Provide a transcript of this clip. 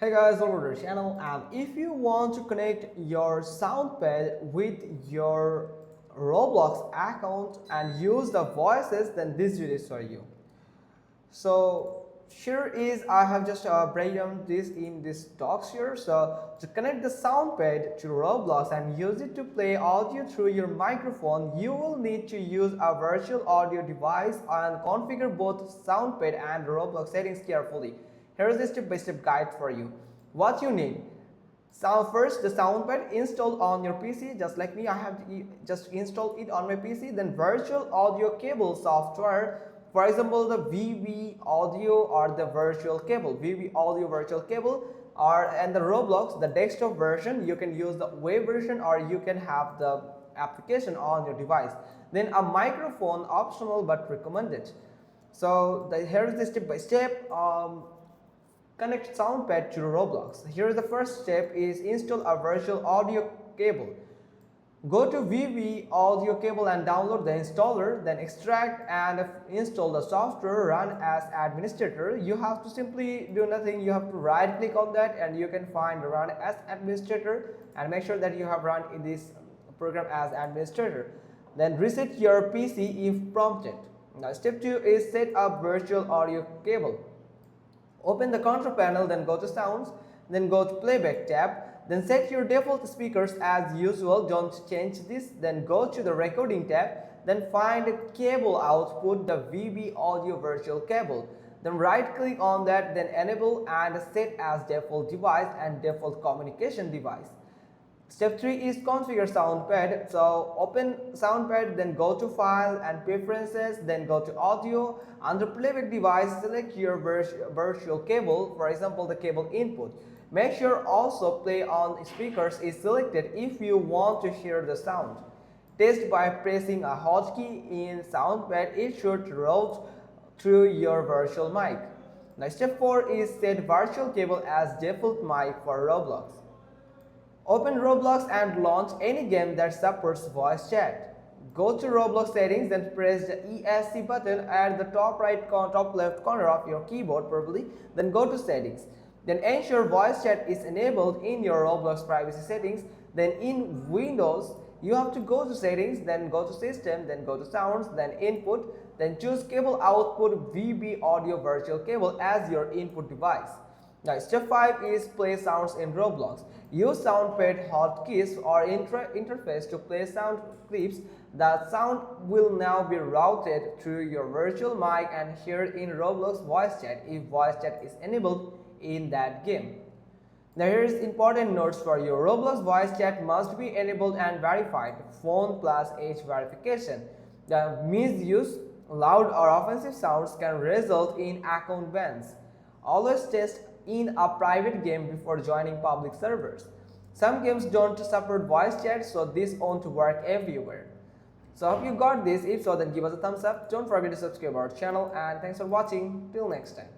Hey guys, welcome to the channel, and if you want to connect your Soundpad with your Roblox account and use the voices, then this video is for you. So here is I have just breakdown this in this docs here. So to connect the Soundpad to Roblox and use it to play audio through your microphone, you will need to use a virtual audio device and configure both Soundpad and Roblox settings carefully. Here is a step-by-step guide for you. What you need. First, the Soundpad installed on your PC, just like me. I have just installed it on my PC. Then virtual audio cable software, for example the VV audio or the virtual cable, VV audio virtual cable, and the Roblox, the desktop version. You can use the web version or you can have the application on your device. Then a microphone, optional but recommended. So here is the step-by-step. Connect Soundpad to Roblox. Here the first step is install a virtual audio cable. Go to VV audio cable and download the installer, then extract and install the software, run as administrator. You have to simply do nothing. You have to right click on that and you can find run as administrator and make sure that you have run in this program as administrator. Then reset your PC if prompted. Now step 2 is set up virtual audio cable. Open the control panel, then go to sounds, then go to playback tab, then set your default speakers as usual, don't change this, then go to the recording tab, then find cable output, the VB audio virtual cable, then right click on that, then enable and set as default device and default communication device. Step 3 is configure Soundpad. So open Soundpad, then go to file and preferences, then go to audio. Under playback device, select your virtual cable, for example the cable input. Make sure also play on speakers is selected if you want to hear the sound. Test by pressing a hotkey in Soundpad, it should route through your virtual mic. Now step 4 is set virtual cable as default mic for Roblox. Open Roblox and launch any game that supports voice chat. Go to Roblox settings, then press the ESC button at the top left corner of your keyboard probably. Then go to settings. Then ensure voice chat is enabled in your Roblox privacy settings. Then in Windows, you have to go to settings, then go to system, then go to sounds, then input, then choose cable output VB audio virtual cable as your input device. Now step 5 is play sounds in Roblox. Use Soundpad hotkeys or interface to play sound clips. The sound will now be routed through your virtual mic and heard in Roblox voice chat if voice chat is enabled in that game. Now here is important notes for you. Roblox voice chat must be enabled and verified. Phone plus age verification. The misuse, loud or offensive sounds can result in account bans. Always test in a private game before joining public servers. Some games don't support voice chat, so this won't work everywhere. So I hope you got this. If so, then give us a thumbs up. Don't forget to subscribe our channel, and thanks for watching. Till next time.